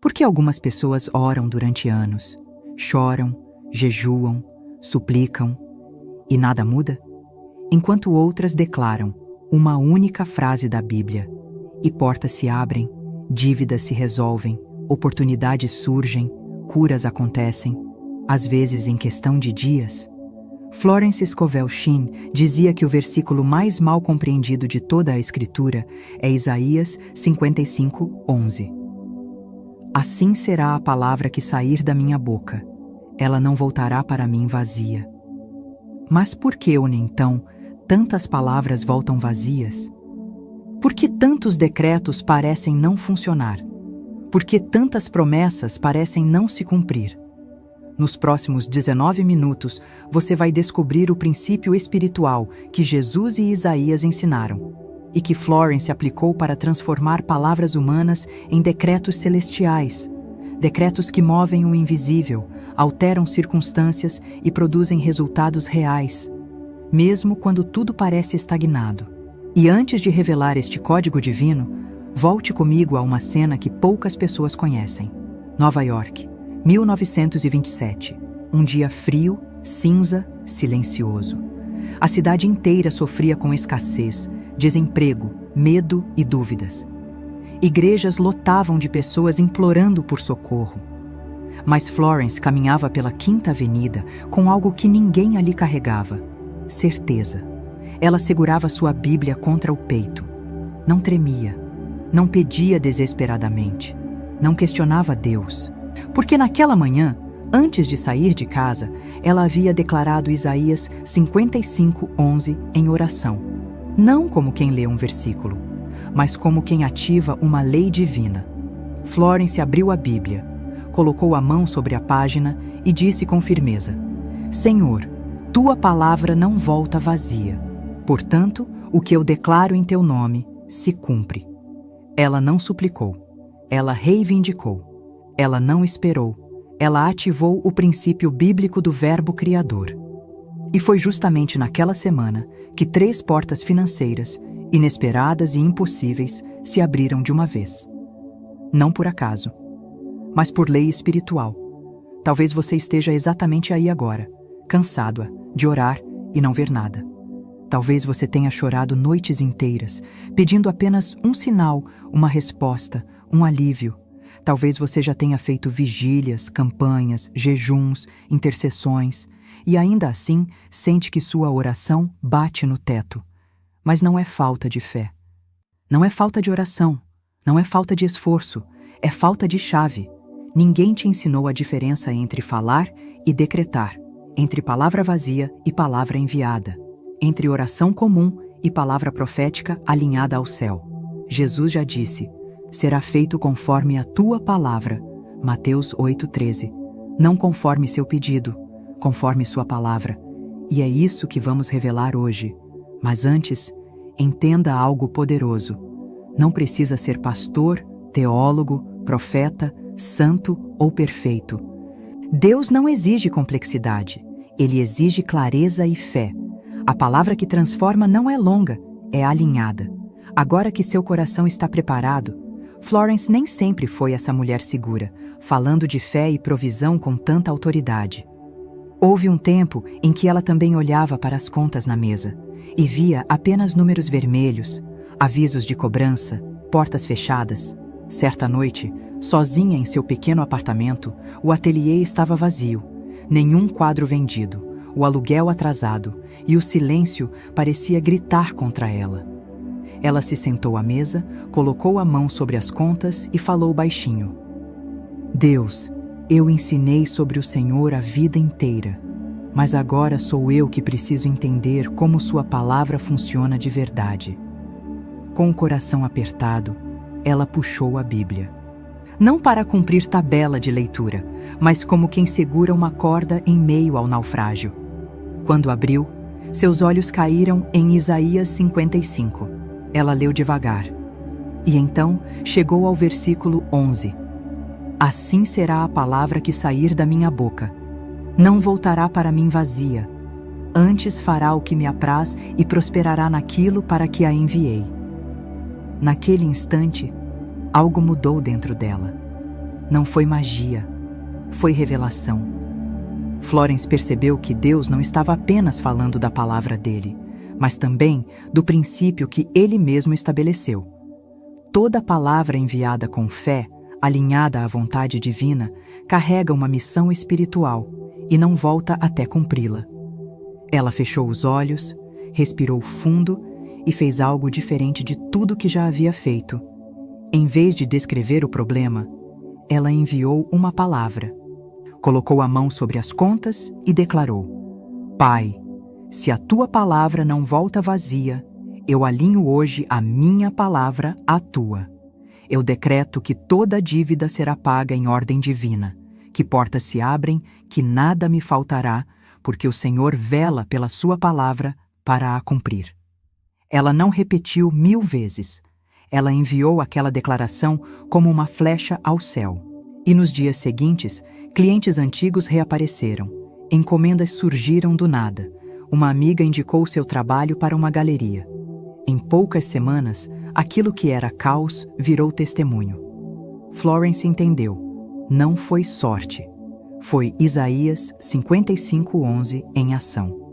Por que algumas pessoas oram durante anos, choram, jejuam, suplicam e nada muda? Enquanto outras declaram uma única frase da Bíblia e portas se abrem, dívidas se resolvem, oportunidades surgem, curas acontecem, às vezes em questão de dias. Florence Scovel Shinn dizia que o versículo mais mal compreendido de toda a Escritura é Isaías 55:11. Assim será a palavra que sair da minha boca, ela não voltará para mim vazia. Mas por que, então, tantas palavras voltam vazias? Por que tantos decretos parecem não funcionar? Por que tantas promessas parecem não se cumprir? Nos próximos 19 minutos, você vai descobrir o princípio espiritual que Jesus e Isaías ensinaram e que Florence aplicou para transformar palavras humanas em decretos celestiais, decretos que movem o invisível, alteram circunstâncias e produzem resultados reais, mesmo quando tudo parece estagnado. E antes de revelar este código divino, volte comigo a uma cena que poucas pessoas conhecem. Nova York, 1927. Um dia frio, cinza, silencioso. A cidade inteira sofria com escassez, desemprego, medo e dúvidas. Igrejas lotavam de pessoas implorando por socorro. Mas Florence caminhava pela Quinta Avenida com algo que ninguém ali carregava: certeza. Ela segurava sua Bíblia contra o peito. Não tremia, não pedia desesperadamente, não questionava Deus. Porque naquela manhã, antes de sair de casa, ela havia declarado Isaías 55:11 em oração. Não como quem lê um versículo, mas como quem ativa uma lei divina. Florence abriu a Bíblia, colocou a mão sobre a página e disse com firmeza: Senhor, tua palavra não volta vazia. Portanto, o que eu declaro em teu nome se cumpre. Ela não suplicou, ela reivindicou. Ela não esperou, ela ativou o princípio bíblico do verbo criador. E foi justamente naquela semana que 3 portas financeiras, inesperadas e impossíveis, se abriram de uma vez. Não por acaso, mas por lei espiritual. Talvez você esteja exatamente aí agora, cansado de orar e não ver nada. Talvez você tenha chorado noites inteiras, pedindo apenas um sinal, uma resposta, um alívio. Talvez você já tenha feito vigílias, campanhas, jejuns, intercessões, e ainda assim sente que sua oração bate no teto. Mas não é falta de fé. Não é falta de oração. Não é falta de esforço. É falta de chave. Ninguém te ensinou a diferença entre falar e decretar, entre palavra vazia e palavra enviada, entre oração comum e palavra profética alinhada ao céu. Jesus já disse: será feito conforme a tua palavra. Mateus 8:13. Não conforme seu pedido, conforme sua palavra. E é isso que vamos revelar hoje. Mas antes, entenda algo poderoso. Não precisa ser pastor, teólogo, profeta, santo ou perfeito. Deus não exige complexidade. Ele exige clareza e fé. A palavra que transforma não é longa, é alinhada. Agora que seu coração está preparado, Florence nem sempre foi essa mulher segura, falando de fé e provisão com tanta autoridade. Houve um tempo em que ela também olhava para as contas na mesa e via apenas números vermelhos, avisos de cobrança, portas fechadas. Certa noite, sozinha em seu pequeno apartamento, o ateliê estava vazio, nenhum quadro vendido, o aluguel atrasado, e o silêncio parecia gritar contra ela. Ela se sentou à mesa, colocou a mão sobre as contas e falou baixinho: Deus, eu ensinei sobre o Senhor a vida inteira, mas agora sou eu que preciso entender como sua palavra funciona de verdade. Com o coração apertado, ela puxou a Bíblia. Não para cumprir tabela de leitura, mas como quem segura uma corda em meio ao naufrágio. Quando abriu, seus olhos caíram em Isaías 55. Ela leu devagar. E então chegou ao versículo 11. Assim será a palavra que sair da minha boca. Não voltará para mim vazia. Antes fará o que me apraz e prosperará naquilo para que a enviei. Naquele instante, algo mudou dentro dela. Não foi magia, foi revelação. Florence percebeu que Deus não estava apenas falando da palavra dele, mas também do princípio que ele mesmo estabeleceu. Toda palavra enviada com fé, alinhada à vontade divina, carrega uma missão espiritual e não volta até cumpri-la. Ela fechou os olhos, respirou fundo e fez algo diferente de tudo que já havia feito. Em vez de descrever o problema, ela enviou uma palavra. Colocou a mão sobre as contas e declarou: Pai, se a tua palavra não volta vazia, eu alinho hoje a minha palavra à tua. Eu decreto que toda dívida será paga em ordem divina, que portas se abrem, que nada me faltará, porque o Senhor vela pela sua palavra para a cumprir. Ela não repetiu 1000 vezes. Ela enviou aquela declaração como uma flecha ao céu. E nos dias seguintes, clientes antigos reapareceram. Encomendas surgiram do nada. Uma amiga indicou seu trabalho para uma galeria. Em poucas semanas, aquilo que era caos virou testemunho. Florence entendeu. Não foi sorte. Foi Isaías 55:11 em ação.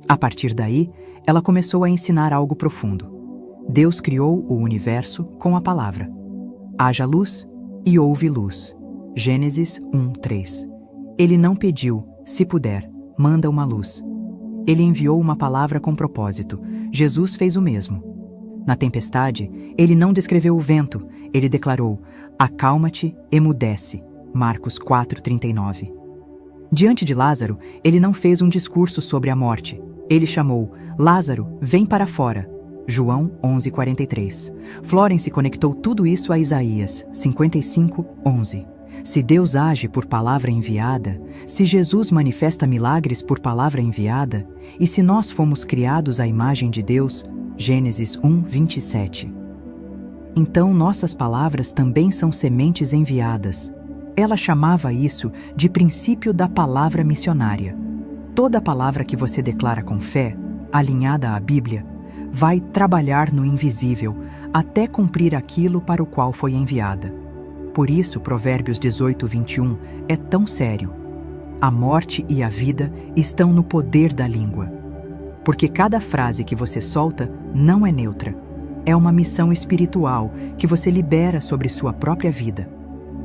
A partir daí, ela começou a ensinar algo profundo. Deus criou o universo com a palavra. Haja luz e houve luz. Gênesis 1:3. Ele não pediu, se puder, manda uma luz. Ele enviou uma palavra com propósito. Jesus fez o mesmo. Na tempestade, ele não descreveu o vento, ele declarou: acalma-te, emudece. Marcos 4:39. Diante de Lázaro, ele não fez um discurso sobre a morte. Ele chamou: Lázaro, vem para fora. João 11:43. Florence conectou tudo isso a Isaías 55:11. Se Deus age por palavra enviada, se Jesus manifesta milagres por palavra enviada, e se nós fomos criados à imagem de Deus, Gênesis 1:27. Então nossas palavras também são sementes enviadas. Ela chamava isso de princípio da palavra missionária. Toda palavra que você declara com fé, alinhada à Bíblia, vai trabalhar no invisível até cumprir aquilo para o qual foi enviada. Por isso, Provérbios 18:21 é tão sério. A morte e a vida estão no poder da língua. Porque cada frase que você solta não é neutra. É uma missão espiritual que você libera sobre sua própria vida.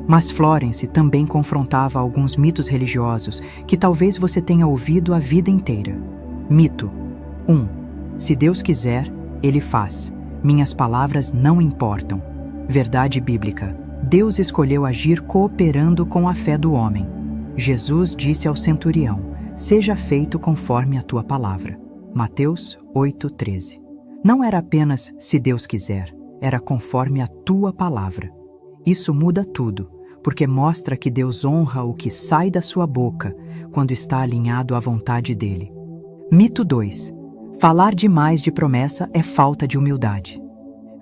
Mas Florence também confrontava alguns mitos religiosos que talvez você tenha ouvido a vida inteira. Mito 1. Se Deus quiser, Ele faz. Minhas palavras não importam. Verdade bíblica. Deus escolheu agir cooperando com a fé do homem. Jesus disse ao centurião: seja feito conforme a tua palavra. Mateus 8:13. Não era apenas se Deus quiser, era conforme a tua palavra. Isso muda tudo, porque mostra que Deus honra o que sai da sua boca quando está alinhado à vontade dele. Mito 2. Falar demais de promessa é falta de humildade.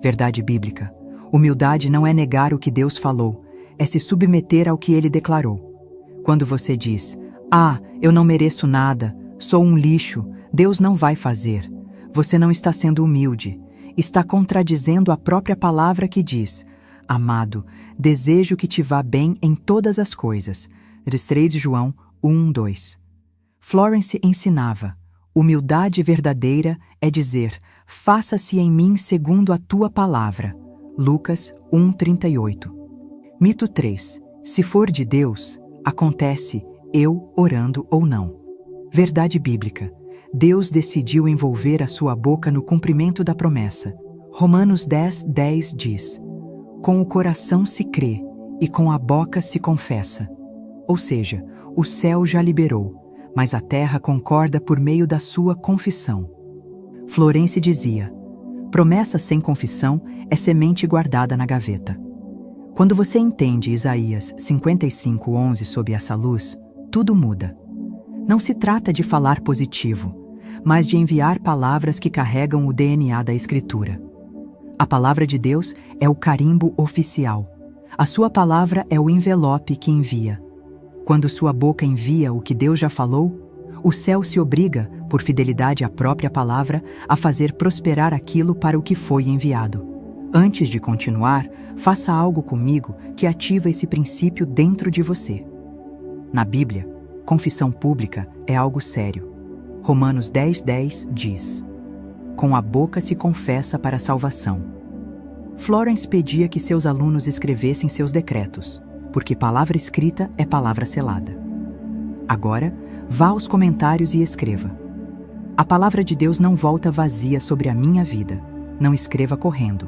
Verdade bíblica. Humildade não é negar o que Deus falou, é se submeter ao que Ele declarou. Quando você diz: eu não mereço nada, sou um lixo, Deus não vai fazer, você não está sendo humilde, está contradizendo a própria palavra que diz: amado, desejo que te vá bem em todas as coisas. 3 João 1:2. Florence ensinava: humildade verdadeira é dizer: faça-se em mim segundo a tua palavra. Lucas 1:38. Mito 3. Se for de Deus, acontece, eu orando ou não. Verdade bíblica. Deus decidiu envolver a sua boca no cumprimento da promessa. Romanos 10:10 diz: com o coração se crê e com a boca se confessa. Ou seja, o céu já liberou, mas a terra concorda por meio da sua confissão. Florence dizia: promessa sem confissão é semente guardada na gaveta. Quando você entende Isaías 55:11 sob essa luz, tudo muda. Não se trata de falar positivo, mas de enviar palavras que carregam o DNA da Escritura. A palavra de Deus é o carimbo oficial. A sua palavra é o envelope que envia. Quando sua boca envia o que Deus já falou, o céu se obriga, por fidelidade à própria palavra, a fazer prosperar aquilo para o que foi enviado. Antes de continuar, faça algo comigo que ativa esse princípio dentro de você. Na Bíblia, confissão pública é algo sério. Romanos 10:10 diz: com a boca se confessa para a salvação. Florence pedia que seus alunos escrevessem seus decretos, porque palavra escrita é palavra selada. Agora, vá aos comentários e escreva: a palavra de Deus não volta vazia sobre a minha vida. Não escreva correndo.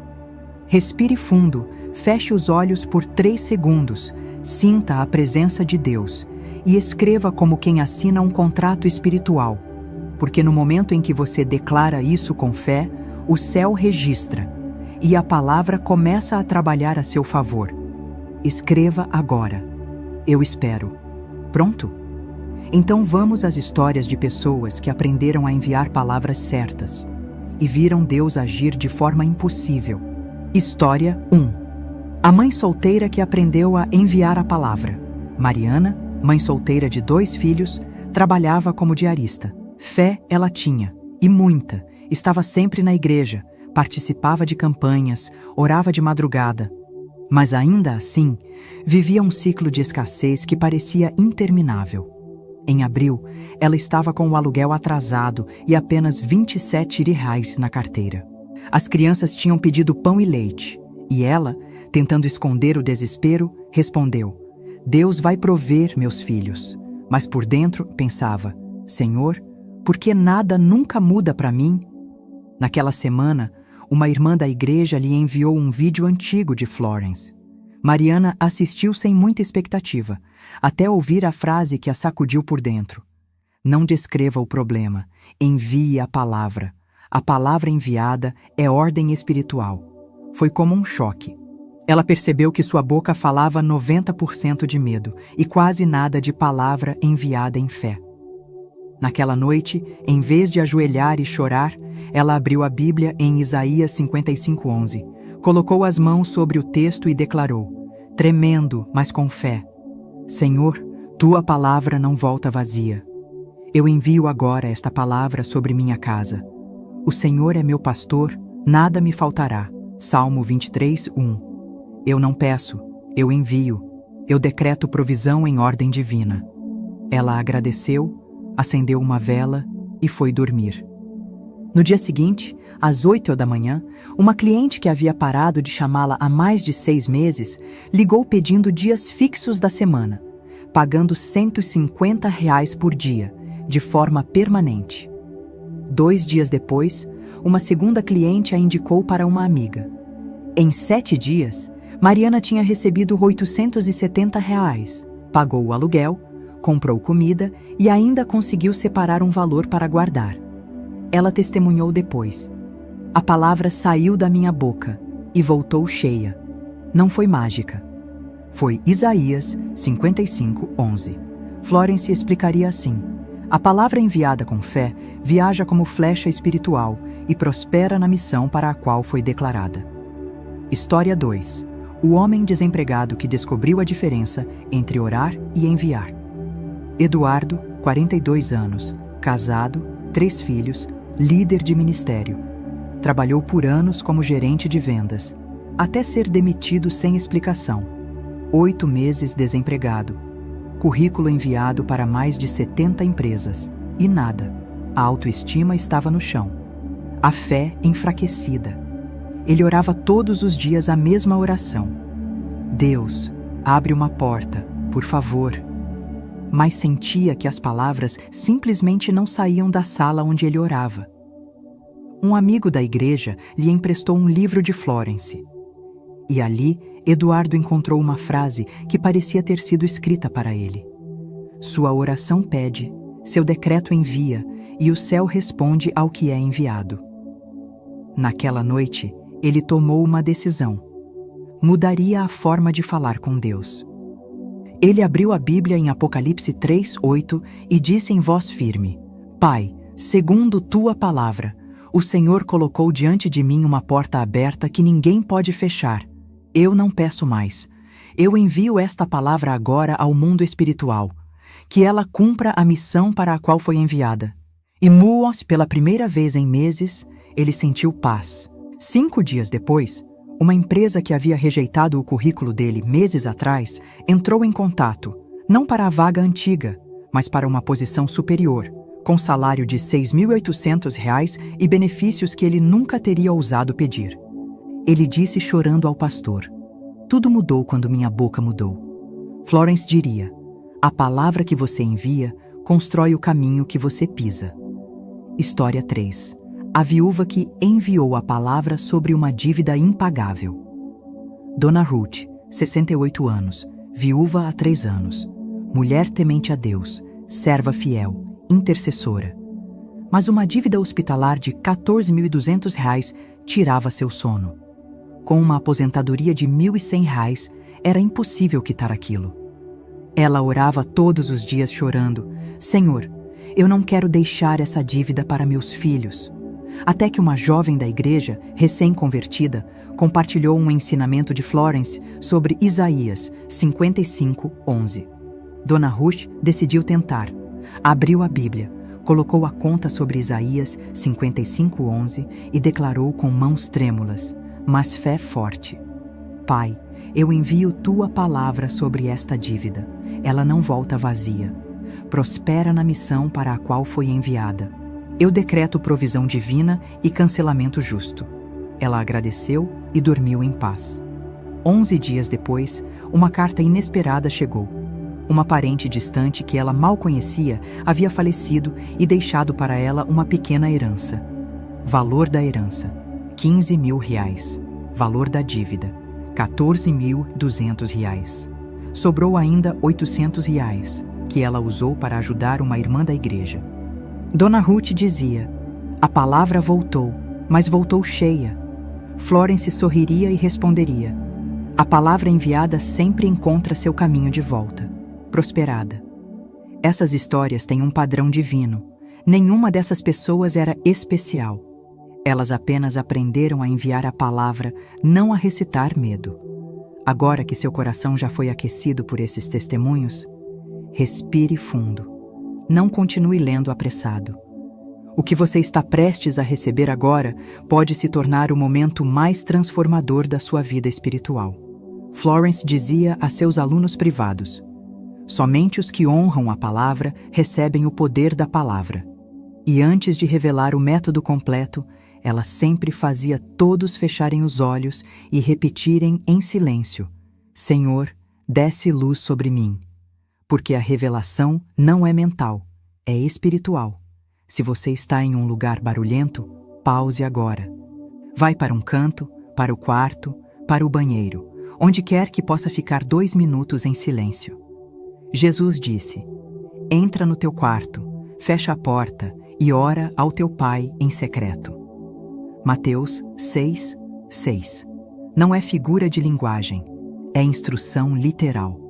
Respire fundo, feche os olhos por 3 segundos, sinta a presença de Deus e escreva como quem assina um contrato espiritual, porque no momento em que você declara isso com fé, o céu registra e a palavra começa a trabalhar a seu favor. Escreva agora. Eu espero. Pronto? Então vamos às histórias de pessoas que aprenderam a enviar palavras certas e viram Deus agir de forma impossível. História 1. A mãe solteira que aprendeu a enviar a palavra. Mariana, mãe solteira de 2 filhos, trabalhava como diarista. Fé ela tinha, e muita. Estava sempre na igreja, participava de campanhas, orava de madrugada. Mas ainda assim, vivia um ciclo de escassez que parecia interminável. Em abril, ela estava com o aluguel atrasado e apenas R$ 27 na carteira. As crianças tinham pedido pão e leite, e ela, tentando esconder o desespero, respondeu: Deus vai prover, meus filhos. Mas por dentro pensava: Senhor, por que nada nunca muda para mim? Naquela semana, uma irmã da igreja lhe enviou um vídeo antigo de Florence. Mariana assistiu sem muita expectativa, até ouvir a frase que a sacudiu por dentro. Não descreva o problema, envie a palavra. A palavra enviada é ordem espiritual. Foi como um choque. Ela percebeu que sua boca falava 90% de medo e quase nada de palavra enviada em fé. Naquela noite, em vez de ajoelhar e chorar, ela abriu a Bíblia em Isaías 55:11, colocou as mãos sobre o texto e declarou, tremendo, mas com fé: Senhor, tua palavra não volta vazia. Eu envio agora esta palavra sobre minha casa. O Senhor é meu pastor, nada me faltará. Salmo 23:1. Eu não peço, eu envio. Eu decreto provisão em ordem divina. Ela agradeceu, acendeu uma vela e foi dormir. No dia seguinte, às 8 da manhã, uma cliente que havia parado de chamá-la há mais de 6 meses ligou pedindo dias fixos da semana, pagando R$ 150 por dia, de forma permanente. 2 dias depois, uma segunda cliente a indicou para uma amiga. Em 7 dias, Mariana tinha recebido R$ 870, pagou o aluguel, comprou comida e ainda conseguiu separar um valor para guardar. Ela testemunhou depois: a palavra saiu da minha boca e voltou cheia. Não foi mágica. Foi Isaías 55:11. Florence explicaria assim: a palavra enviada com fé viaja como flecha espiritual e prospera na missão para a qual foi declarada. História 2. O homem desempregado que descobriu a diferença entre orar e enviar. Eduardo, 42 anos, casado, 3 filhos, líder de ministério. Trabalhou por anos como gerente de vendas, até ser demitido sem explicação. 8 meses desempregado. Currículo enviado para mais de 70 empresas. E nada. A autoestima estava no chão. A fé enfraquecida. Ele orava todos os dias a mesma oração: Deus, abre uma porta, por favor. Mas sentia que as palavras simplesmente não saíam da sala onde ele orava. Um amigo da igreja lhe emprestou um livro de Florence. E ali, Eduardo encontrou uma frase que parecia ter sido escrita para ele. Sua oração pede, seu decreto envia, e o céu responde ao que é enviado. Naquela noite, ele tomou uma decisão. Mudaria a forma de falar com Deus. Ele abriu a Bíblia em Apocalipse 3:8 e disse em voz firme: Pai, segundo tua palavra, o Senhor colocou diante de mim uma porta aberta que ninguém pode fechar. Eu não peço mais. Eu envio esta palavra agora ao mundo espiritual, que ela cumpra a missão para a qual foi enviada. E pela primeira vez em meses, ele sentiu paz. 5 dias depois, Uma empresa que havia rejeitado o currículo dele meses atrás entrou em contato, não para a vaga antiga, mas para uma posição superior, com salário de R$ 6.800 e benefícios que ele nunca teria ousado pedir. Ele disse chorando ao pastor: "Tudo mudou quando minha boca mudou." Florence diria: "A palavra que você envia constrói o caminho que você pisa." História 3. A viúva que enviou a palavra sobre uma dívida impagável. Dona Ruth, 68 anos, viúva há 3 anos, mulher temente a Deus, serva fiel, intercessora. Mas uma dívida hospitalar de R$ 14.200 tirava seu sono. Com uma aposentadoria de R$ 1.100, era impossível quitar aquilo. Ela orava todos os dias chorando: "Senhor, eu não quero deixar essa dívida para meus filhos." Até que uma jovem da igreja, recém-convertida, compartilhou um ensinamento de Florence sobre Isaías 55:11. Dona Ruth decidiu tentar. Abriu a Bíblia, colocou a conta sobre Isaías 55:11 e declarou com mãos trêmulas, mas fé forte: "Pai, eu envio tua palavra sobre esta dívida. Ela não volta vazia. Prospera na missão para a qual foi enviada. Eu decreto provisão divina e cancelamento justo." Ela agradeceu e dormiu em paz. 11 dias depois, uma carta inesperada chegou. Uma parente distante que ela mal conhecia havia falecido e deixado para ela uma pequena herança. Valor da herança: R$ 15.000. Valor da dívida: R$ 14.200. Sobrou ainda R$ 800, que ela usou para ajudar uma irmã da igreja. Dona Ruth dizia: "A palavra voltou, mas voltou cheia." Florence sorriria e responderia: "A palavra enviada sempre encontra seu caminho de volta, prosperada." Essas histórias têm um padrão divino. Nenhuma dessas pessoas era especial. Elas apenas aprenderam a enviar a palavra, não a recitar medo. Agora que seu coração já foi aquecido por esses testemunhos, respire fundo. Não continue lendo apressado. O que você está prestes a receber agora pode se tornar o momento mais transformador da sua vida espiritual. Florence dizia a seus alunos privados: "Somente os que honram a palavra recebem o poder da palavra." E antes de revelar o método completo, ela sempre fazia todos fecharem os olhos e repetirem em silêncio: "Senhor, desce luz sobre mim." Porque a revelação não é mental, é espiritual. Se você está em um lugar barulhento, pause agora. Vai para um canto, para o quarto, para o banheiro, onde quer que possa ficar 2 minutos em silêncio. Jesus disse: "Entra no teu quarto, fecha a porta e ora ao teu Pai em secreto." Mateus 6:6. Não é figura de linguagem, é instrução literal.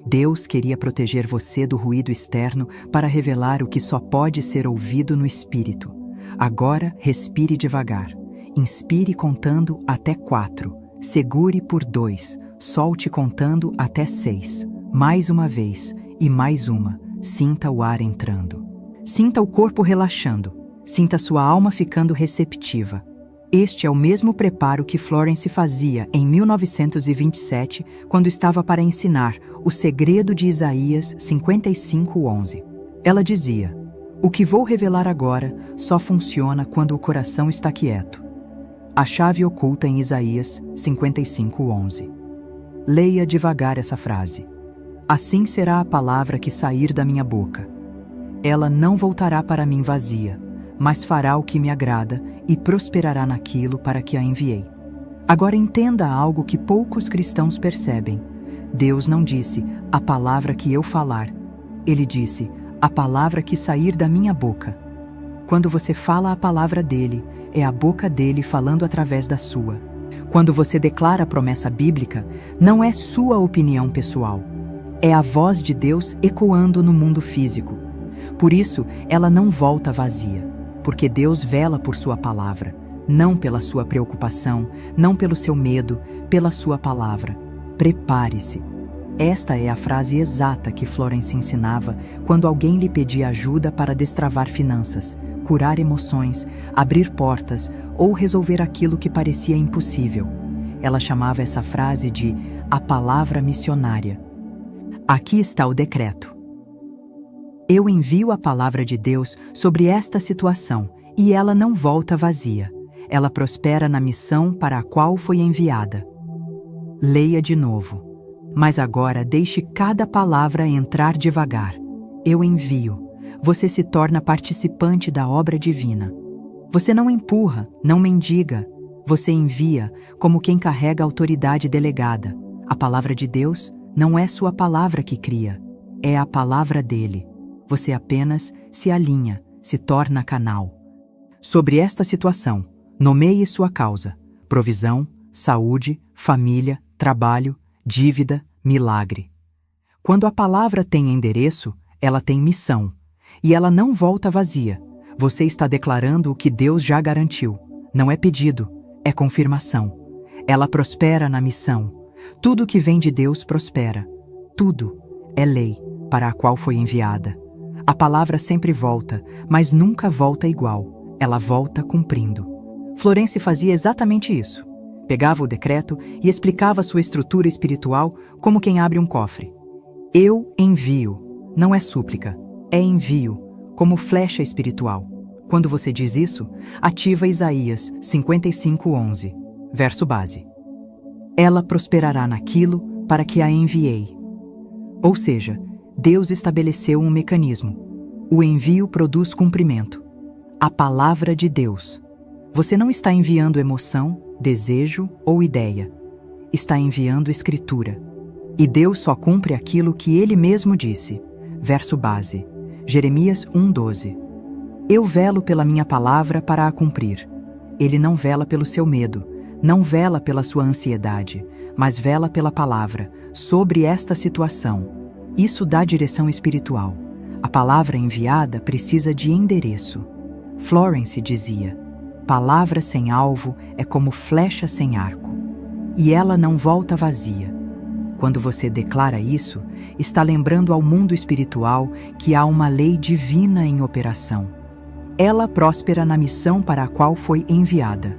Deus queria proteger você do ruído externo para revelar o que só pode ser ouvido no espírito. Agora, respire devagar. Inspire contando até 4. Segure por 2. Solte contando até 6. Mais uma vez e mais uma. Sinta o ar entrando. Sinta o corpo relaxando. Sinta sua alma ficando receptiva. Este é o mesmo preparo que Florence fazia em 1927, quando estava para ensinar o segredo de Isaías 55:11. Ela dizia: "O que vou revelar agora só funciona quando o coração está quieto." A chave oculta em Isaías 55:11. Leia devagar essa frase. "Assim será a palavra que sair da minha boca. Ela não voltará para mim vazia, mas fará o que me agrada e prosperará naquilo para que a enviei." Agora entenda algo que poucos cristãos percebem. Deus não disse: "A palavra que eu falar." Ele disse: "A palavra que sair da minha boca." Quando você fala a palavra dele, é a boca dele falando através da sua. Quando você declara a promessa bíblica, não é sua opinião pessoal. É a voz de Deus ecoando no mundo físico. Por isso, ela não volta vazia. Porque Deus vela por sua palavra, não pela sua preocupação, não pelo seu medo, pela sua palavra. Prepare-se. Esta é a frase exata que Florence ensinava quando alguém lhe pedia ajuda para destravar finanças, curar emoções, abrir portas ou resolver aquilo que parecia impossível. Ela chamava essa frase de a palavra missionária. Aqui está o decreto. Eu envio a palavra de Deus sobre esta situação e ela não volta vazia. Ela prospera na missão para a qual foi enviada. Leia de novo. Mas agora deixe cada palavra entrar devagar. Eu envio. Você se torna participante da obra divina. Você não empurra, não mendiga. Você envia como quem carrega a autoridade delegada. A palavra de Deus não é sua palavra que cria, é a palavra dele. Você apenas se alinha, se torna canal. Sobre esta situação, nomeie sua causa: provisão, saúde, família, trabalho, dívida, milagre. Quando a palavra tem endereço, ela tem missão. E ela não volta vazia. Você está declarando o que Deus já garantiu. Não é pedido, é confirmação. Ela prospera na missão. Tudo que vem de Deus prospera. Tudo é lei para a qual foi enviada. A palavra sempre volta, mas nunca volta igual. Ela volta cumprindo. Florence fazia exatamente isso. Pegava o decreto e explicava sua estrutura espiritual como quem abre um cofre. Eu envio. Não é súplica, é envio, como flecha espiritual. Quando você diz isso, ativa Isaías 55:11, verso base. Ela prosperará naquilo para que a enviei. Ou seja, Deus estabeleceu um mecanismo. O envio produz cumprimento. A palavra de Deus. Você não está enviando emoção, desejo ou ideia. Está enviando escritura. E Deus só cumpre aquilo que Ele mesmo disse. Verso base, Jeremias 1:12. Eu velo pela minha palavra para a cumprir. Ele não vela pelo seu medo, não vela pela sua ansiedade, mas vela pela palavra, sobre esta situação. Isso dá direção espiritual. A palavra enviada precisa de endereço. Florence dizia: palavra sem alvo é como flecha sem arco. E ela não volta vazia. Quando você declara isso, está lembrando ao mundo espiritual que há uma lei divina em operação. Ela próspera na missão para a qual foi enviada.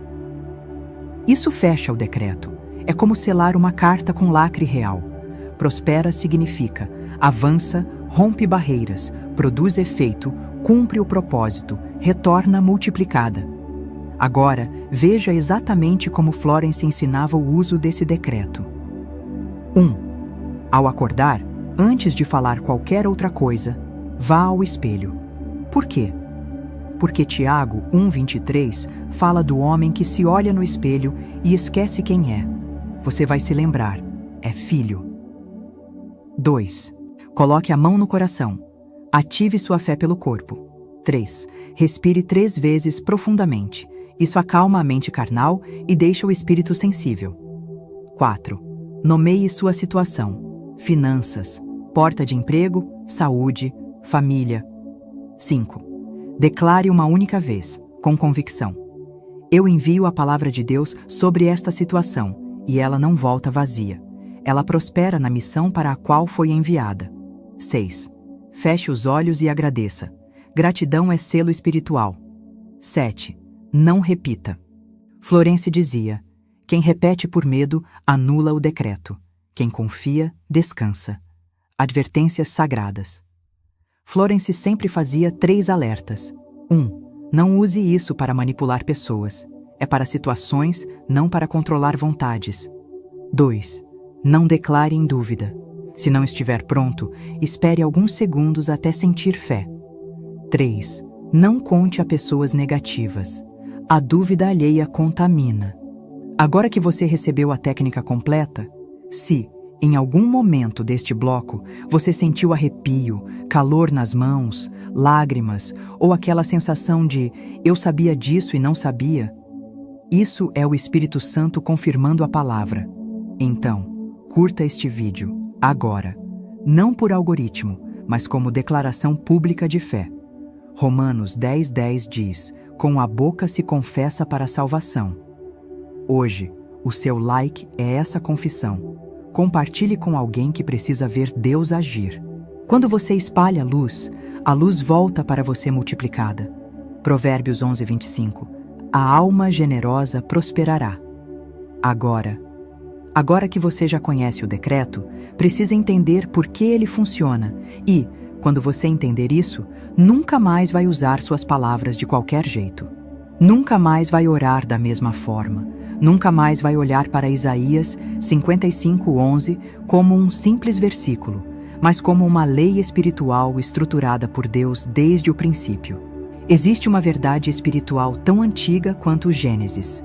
Isso fecha o decreto. É como selar uma carta com lacre real. Prospera significa avança, rompe barreiras, produz efeito, cumpre o propósito, retorna multiplicada. Agora, veja exatamente como Florence ensinava o uso desse decreto. 1. Ao acordar, antes de falar qualquer outra coisa, vá ao espelho. Por quê? Porque Tiago 1:23 fala do homem que se olha no espelho e esquece quem é. Você vai se lembrar, é filho. 2. Coloque a mão no coração. Ative sua fé pelo corpo. 3. Respire 3 vezes profundamente. Isso acalma a mente carnal e deixa o espírito sensível. 4. Nomeie sua situação: finanças, porta de emprego, saúde, família. 5. Declare uma única vez, com convicção: eu envio a palavra de Deus sobre esta situação, e ela não volta vazia. Ela prospera na missão para a qual foi enviada. 6. Feche os olhos e agradeça. Gratidão é selo espiritual. 7. Não repita. Florence dizia: quem repete por medo anula o decreto. Quem confia, descansa. Advertências sagradas. Florence sempre fazia 3 alertas. 1. Não use isso para manipular pessoas. É para situações, não para controlar vontades. 2. Não declare em dúvida. Se não estiver pronto, espere alguns segundos até sentir fé. 3. Não conte a pessoas negativas. A dúvida alheia contamina. Agora que você recebeu a técnica completa, se, em algum momento deste bloco, você sentiu arrepio, calor nas mãos, lágrimas ou aquela sensação de eu sabia disso e não sabia, isso é o Espírito Santo confirmando a palavra. Então, curta este vídeo, agora, não por algoritmo, mas como declaração pública de fé. Romanos 10:10 diz: com a boca se confessa para a salvação. Hoje, o seu like é essa confissão. Compartilhe com alguém que precisa ver Deus agir. Quando você espalha a luz volta para você multiplicada. Provérbios 11:25. A alma generosa prosperará. Agora, Agora que você já conhece o decreto, precisa entender por que ele funciona e, quando você entender isso, nunca mais vai usar suas palavras de qualquer jeito. Nunca mais vai orar da mesma forma. Nunca mais vai olhar para Isaías 55:11 como um simples versículo, mas como uma lei espiritual estruturada por Deus desde o princípio. Existe uma verdade espiritual tão antiga quanto o Gênesis.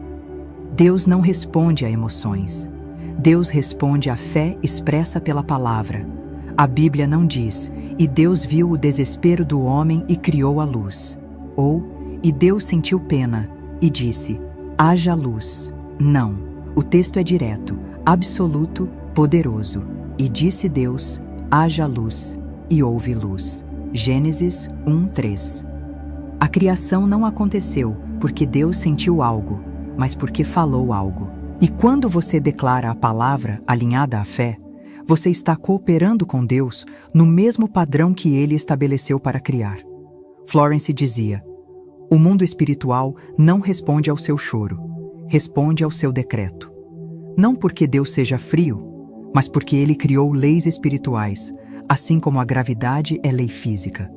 Deus não responde a emoções. Deus responde à fé expressa pela palavra. A Bíblia não diz, e Deus viu o desespero do homem e criou a luz. Ou, e Deus sentiu pena e disse, haja luz. Não. O texto é direto, absoluto, poderoso. E disse Deus, haja luz, e houve luz. Gênesis 1:3. A criação não aconteceu porque Deus sentiu algo, mas porque falou algo. E quando você declara a palavra alinhada à fé, você está cooperando com Deus no mesmo padrão que Ele estabeleceu para criar. Florence dizia, o mundo espiritual não responde ao seu choro, responde ao seu decreto. Não porque Deus seja frio, mas porque Ele criou leis espirituais, assim como a gravidade é lei física.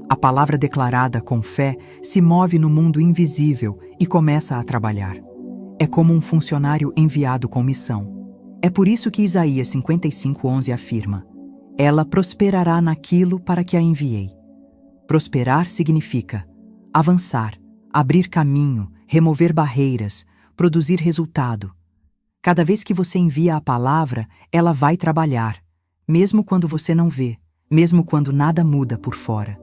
A palavra declarada com fé se move no mundo invisível e começa a trabalhar. É como um funcionário enviado com missão. É por isso que Isaías 55:11 afirma: ela prosperará naquilo para que a enviei. Prosperar significa avançar, abrir caminho, remover barreiras, produzir resultado. Cada vez que você envia a palavra, ela vai trabalhar, mesmo quando você não vê, mesmo quando nada muda por fora.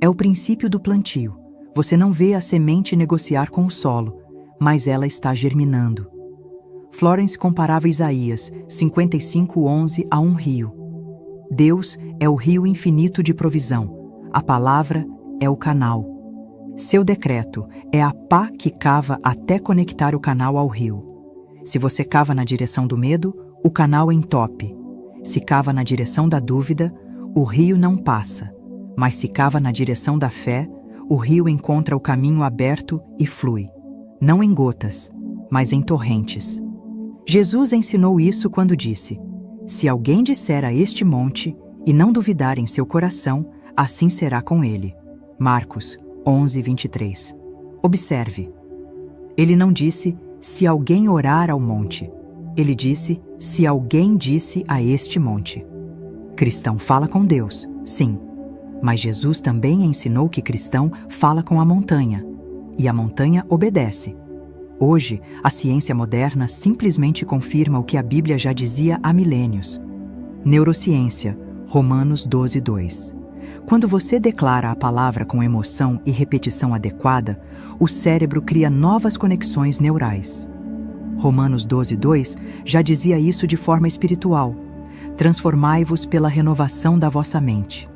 É o princípio do plantio. Você não vê a semente negociar com o solo, mas ela está germinando. Florence comparava Isaías 55:11 a um rio. Deus é o rio infinito de provisão. A palavra é o canal. Seu decreto é a pá que cava até conectar o canal ao rio. Se você cava na direção do medo, o canal entope. Se cava na direção da dúvida, o rio não passa. Mas se cava na direção da fé, o rio encontra o caminho aberto e flui. Não em gotas, mas em torrentes. Jesus ensinou isso quando disse: se alguém disser a este monte e não duvidar em seu coração, assim será com ele. Marcos 11:23. Observe. Ele não disse, se alguém orar ao monte. Ele disse, se alguém disse a este monte. Cristão fala com Deus, sim. Mas Jesus também ensinou que cristão fala com a montanha. E a montanha obedece. Hoje, a ciência moderna simplesmente confirma o que a Bíblia já dizia há milênios. Neurociência, Romanos 12:2. Quando você declara a palavra com emoção e repetição adequada, o cérebro cria novas conexões neurais. Romanos 12:2 já dizia isso de forma espiritual. Transformai-vos pela renovação da vossa mente.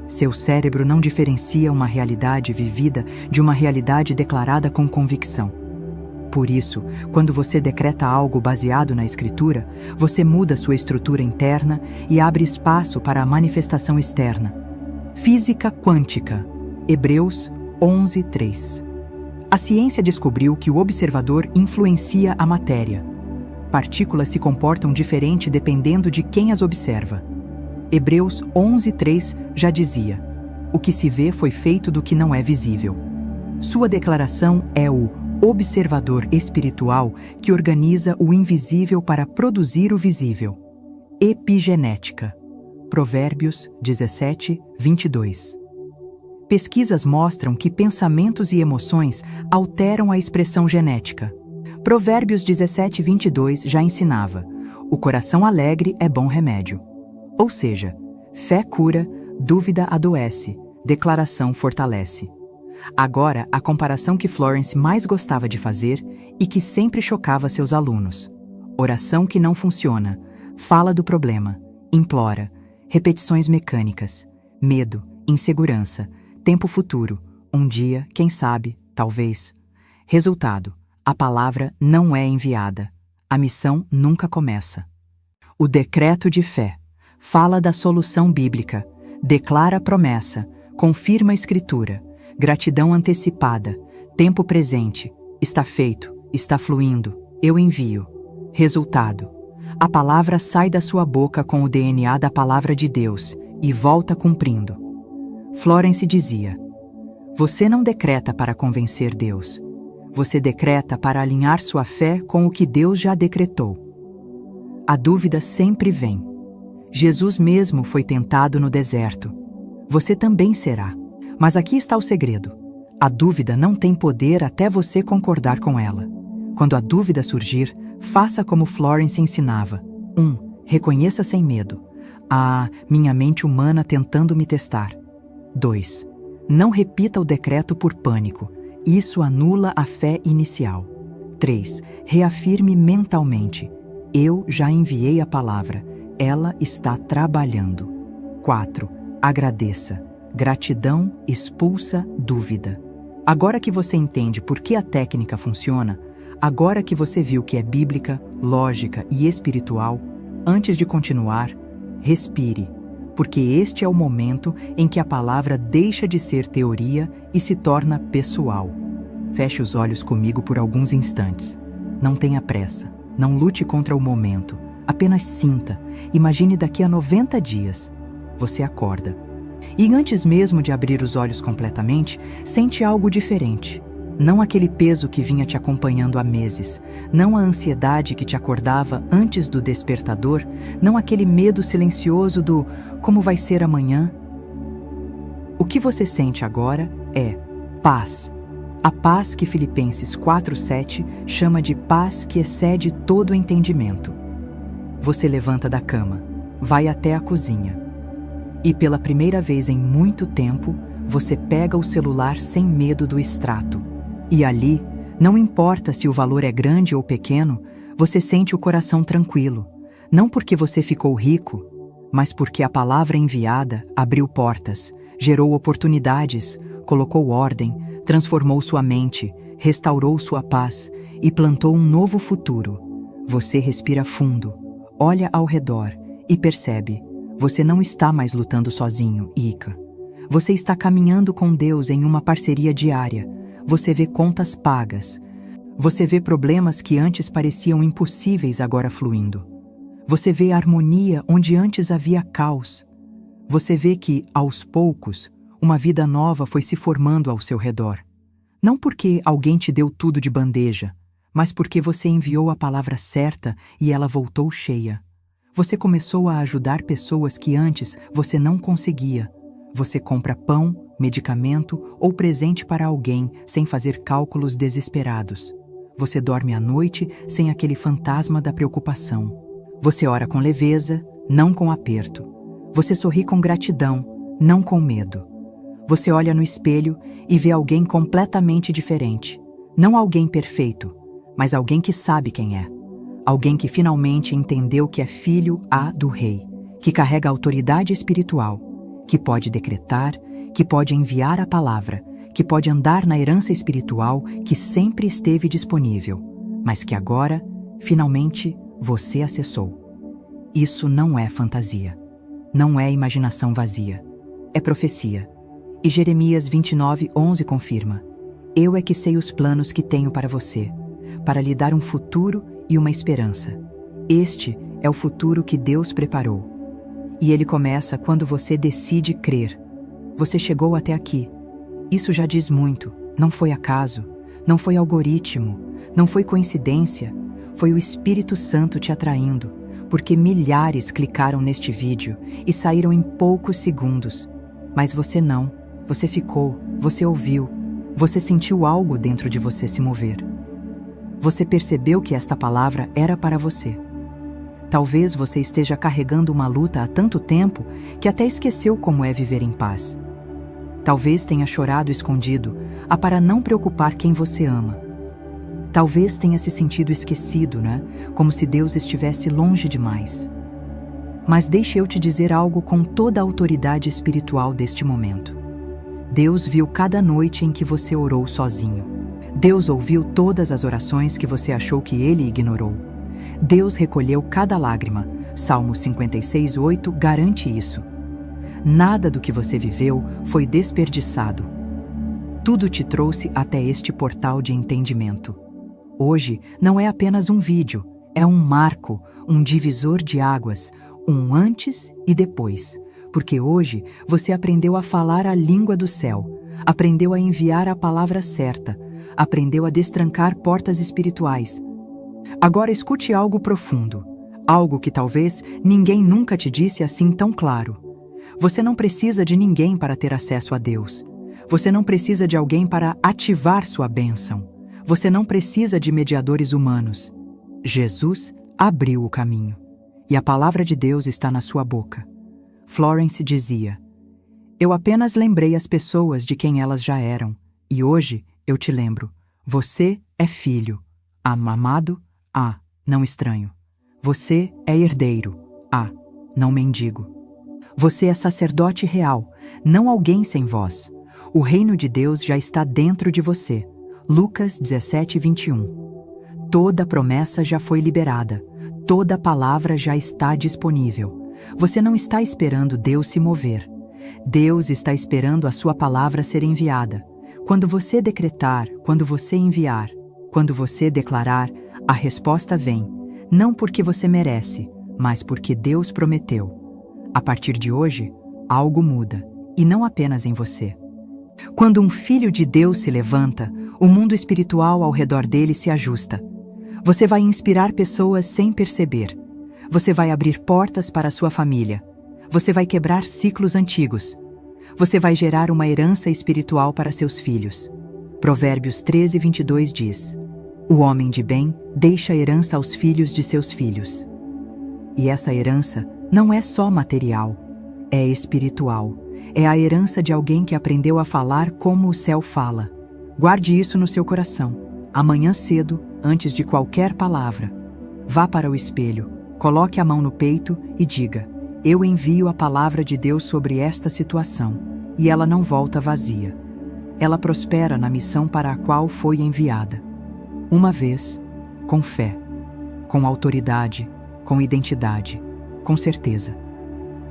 Seu cérebro não diferencia uma realidade vivida de uma realidade declarada com convicção. Por isso, quando você decreta algo baseado na Escritura, você muda sua estrutura interna e abre espaço para a manifestação externa. Física quântica, Hebreus 11:3. A ciência descobriu que o observador influencia a matéria. Partículas se comportam diferente dependendo de quem as observa. Hebreus 11:3 já dizia: o que se vê foi feito do que não é visível. Sua declaração é o observador espiritual que organiza o invisível para produzir o visível. Epigenética. Provérbios 17:22. Pesquisas mostram que pensamentos e emoções alteram a expressão genética. Provérbios 17:22 já ensinava: o coração alegre é bom remédio. Ou seja, fé cura, dúvida adoece, declaração fortalece. Agora, a comparação que Florence mais gostava de fazer e que sempre chocava seus alunos. Oração que não funciona, fala do problema, implora, repetições mecânicas, medo, insegurança, tempo futuro, um dia, quem sabe, talvez. Resultado, a palavra não é enviada, a missão nunca começa. O decreto de fé fala da solução bíblica, declara a promessa, confirma a escritura, gratidão antecipada, tempo presente, está feito, está fluindo, eu envio. Resultado: a palavra sai da sua boca com o DNA da palavra de Deus e volta cumprindo. Florence dizia: você não decreta para convencer Deus. Você decreta para alinhar sua fé com o que Deus já decretou. A dúvida sempre vem. Jesus mesmo foi tentado no deserto. Você também será. Mas aqui está o segredo. A dúvida não tem poder até você concordar com ela. Quando a dúvida surgir, faça como Florence ensinava. 1. Reconheça sem medo. Minha mente humana tentando me testar. 2. Não repita o decreto por pânico. Isso anula a fé inicial. 3. Reafirme mentalmente. Eu já enviei a palavra. Ela está trabalhando. 4. Agradeça. Gratidão expulsa dúvida. Agora que você entende por que a técnica funciona, agora que você viu que é bíblica, lógica e espiritual, antes de continuar, respire, porque este é o momento em que a palavra deixa de ser teoria e se torna pessoal. Feche os olhos comigo por alguns instantes. Não tenha pressa, não lute contra o momento, apenas sinta. Imagine daqui a 90 dias. Você acorda. E antes mesmo de abrir os olhos completamente, sente algo diferente. Não aquele peso que vinha te acompanhando há meses, não a ansiedade que te acordava antes do despertador, não aquele medo silencioso do como vai ser amanhã. O que você sente agora é paz. A paz que Filipenses 4:7 chama de paz que excede todo o entendimento. Você levanta da cama, vai até a cozinha. E pela primeira vez em muito tempo, você pega o celular sem medo do extrato. E ali, não importa se o valor é grande ou pequeno, você sente o coração tranquilo. Não porque você ficou rico, mas porque a palavra enviada abriu portas, gerou oportunidades, colocou ordem, transformou sua mente, restaurou sua paz e plantou um novo futuro. Você respira fundo, olha ao redor e percebe: você não está mais lutando sozinho, Ica. Você está caminhando com Deus em uma parceria diária. Você vê contas pagas. Você vê problemas que antes pareciam impossíveis agora fluindo. Você vê harmonia onde antes havia caos. Você vê que, aos poucos, uma vida nova foi se formando ao seu redor. Não porque alguém te deu tudo de bandeja, mas porque você enviou a palavra certa e ela voltou cheia. Você começou a ajudar pessoas que antes você não conseguia. Você compra pão, medicamento ou presente para alguém sem fazer cálculos desesperados. Você dorme à noite sem aquele fantasma da preocupação. Você ora com leveza, não com aperto. Você sorri com gratidão, não com medo. Você olha no espelho e vê alguém completamente diferente. Não alguém perfeito, mas alguém que sabe quem é. Alguém que finalmente entendeu que é filho do Rei, que carrega autoridade espiritual, que pode decretar, que pode enviar a palavra, que pode andar na herança espiritual que sempre esteve disponível, mas que agora, finalmente, você acessou. Isso não é fantasia. Não é imaginação vazia. É profecia. E Jeremias 29:11 confirma: Eu é que sei os planos que tenho para você, para lhe dar um futuro e uma esperança. Este é o futuro que Deus preparou. E ele começa quando você decide crer. Você chegou até aqui. Isso já diz muito. Não foi acaso, não foi algoritmo, não foi coincidência. Foi o Espírito Santo te atraindo, porque milhares clicaram neste vídeo e saíram em poucos segundos. Mas você não. Você ficou, você ouviu, você sentiu algo dentro de você se mover. Você percebeu que esta palavra era para você. Talvez você esteja carregando uma luta há tanto tempo que até esqueceu como é viver em paz. Talvez tenha chorado escondido, para não preocupar quem você ama. Talvez tenha se sentido esquecido, né? Como se Deus estivesse longe demais. Mas deixe eu te dizer algo com toda a autoridade espiritual deste momento. Deus viu cada noite em que você orou sozinho. Deus ouviu todas as orações que você achou que Ele ignorou. Deus recolheu cada lágrima. Salmo 56:8 garante isso. Nada do que você viveu foi desperdiçado. Tudo te trouxe até este portal de entendimento. Hoje não é apenas um vídeo, É um marco, um divisor de águas, um antes e depois, porque hoje você aprendeu a falar a língua do céu, aprendeu a enviar a palavra certa, aprendeu a destrancar portas espirituais. Agora escute algo profundo, algo que talvez ninguém nunca te disse assim tão claro. Você não precisa de ninguém para ter acesso a Deus. Você não precisa de alguém para ativar sua bênção. Você não precisa de mediadores humanos. Jesus abriu o caminho, e a palavra de Deus está na sua boca. Florence dizia: "Eu apenas lembrei as pessoas de quem elas já eram, e hoje eu te lembro. Você é filho. Amado? Não estranho. Você é herdeiro. Não mendigo. Você é sacerdote real, não alguém sem voz. O reino de Deus já está dentro de você." Lucas 17:21. Toda promessa já foi liberada. Toda palavra já está disponível. Você não está esperando Deus se mover. Deus está esperando a sua palavra ser enviada. Quando você decretar, quando você enviar, quando você declarar, a resposta vem. Não porque você merece, mas porque Deus prometeu. A partir de hoje, algo muda, e não apenas em você. Quando um filho de Deus se levanta, o mundo espiritual ao redor dele se ajusta. Você vai inspirar pessoas sem perceber. Você vai abrir portas para a sua família. Você vai quebrar ciclos antigos. Você vai gerar uma herança espiritual para seus filhos. Provérbios 13:22 diz: "O homem de bem deixa herança aos filhos de seus filhos." E essa herança não é só material, é espiritual. É a herança de alguém que aprendeu a falar como o céu fala. Guarde isso no seu coração. Amanhã cedo, antes de qualquer palavra, vá para o espelho, coloque a mão no peito e diga: "Eu envio a palavra de Deus sobre esta situação, e ela não volta vazia. Ela prospera na missão para a qual foi enviada." Uma vez, com fé, com autoridade, com identidade, com certeza.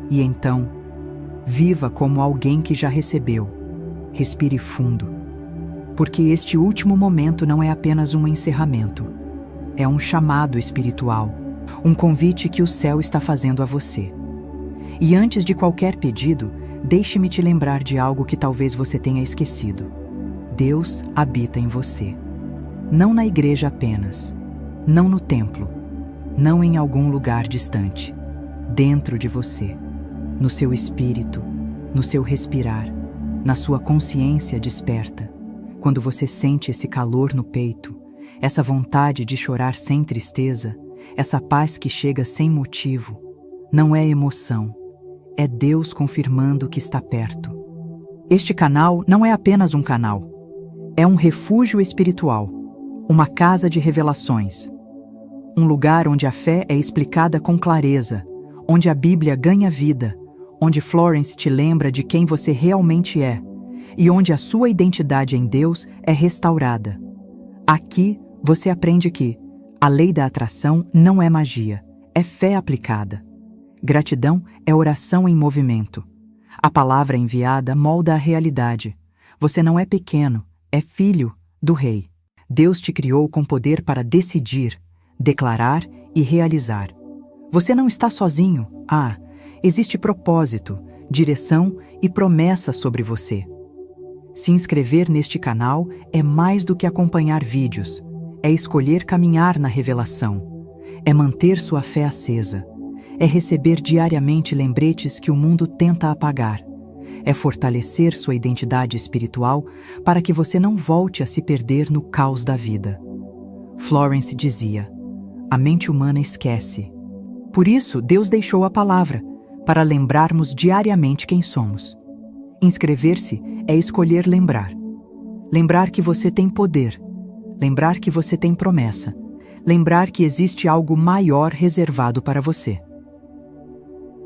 E então, viva como alguém que já recebeu. Respire fundo. Porque este último momento não é apenas um encerramento. É um chamado espiritual, um convite que o céu está fazendo a você. E antes de qualquer pedido, deixe-me te lembrar de algo que talvez você tenha esquecido. Deus habita em você. Não na igreja apenas, não no templo, não em algum lugar distante. Dentro de você, no seu espírito, no seu respirar, na sua consciência desperta. Quando você sente esse calor no peito, essa vontade de chorar sem tristeza, essa paz que chega sem motivo, não é emoção, é Deus confirmando que está perto. Este canal não é apenas um canal, é um refúgio espiritual, uma casa de revelações, um lugar onde a fé é explicada com clareza, onde a Bíblia ganha vida, onde Florence te lembra de quem você realmente é e onde a sua identidade em Deus é restaurada. Aqui você aprende que a lei da atração não é magia, é fé aplicada. Gratidão é oração em movimento. A palavra enviada molda a realidade. Você não é pequeno, é filho do Rei. Deus te criou com poder para decidir, declarar e realizar. Você não está sozinho. Existe propósito, direção e promessa sobre você. Se inscrever neste canal é mais do que acompanhar vídeos. É escolher caminhar na revelação. É manter sua fé acesa. É receber diariamente lembretes que o mundo tenta apagar. É fortalecer sua identidade espiritual para que você não volte a se perder no caos da vida. Florence dizia: "A mente humana esquece." Por isso, Deus deixou a palavra, para lembrarmos diariamente quem somos. Inscrever-se é escolher lembrar. Lembrar que você tem poder. Lembrar que você tem promessa. Lembrar que existe algo maior reservado para você.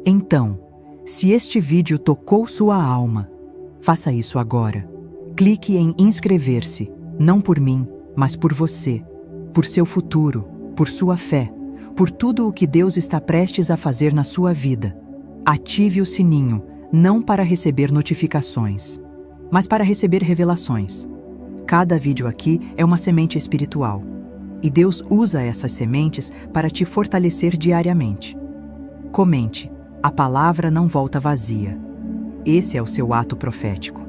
Então, se este vídeo tocou sua alma, faça isso agora. Clique em inscrever-se, não por mim, mas por você, por seu futuro, por sua fé, por tudo o que Deus está prestes a fazer na sua vida. Ative o sininho, não para receber notificações, mas para receber revelações. Cada vídeo aqui é uma semente espiritual. E Deus usa essas sementes para te fortalecer diariamente. Comente: a palavra não volta vazia. Esse é o seu ato profético,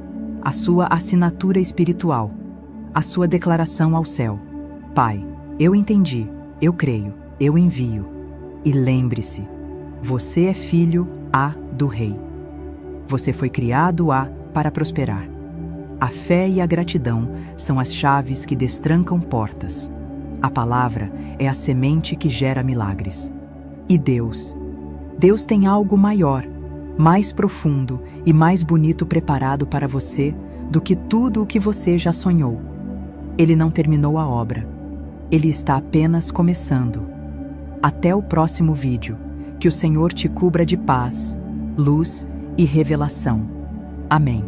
a sua assinatura espiritual, a sua declaração ao céu. Pai, eu entendi, eu creio, eu envio. E lembre-se, você é filho do Rei. Você foi criado para prosperar. A fé e a gratidão são as chaves que destrancam portas. A palavra é a semente que gera milagres. E Deus tem algo maior, mais profundo e mais bonito preparado para você do que tudo o que você já sonhou. Ele não terminou a obra. Ele está apenas começando. Até o próximo vídeo. Que o Senhor te cubra de paz, luz e revelação. Amém.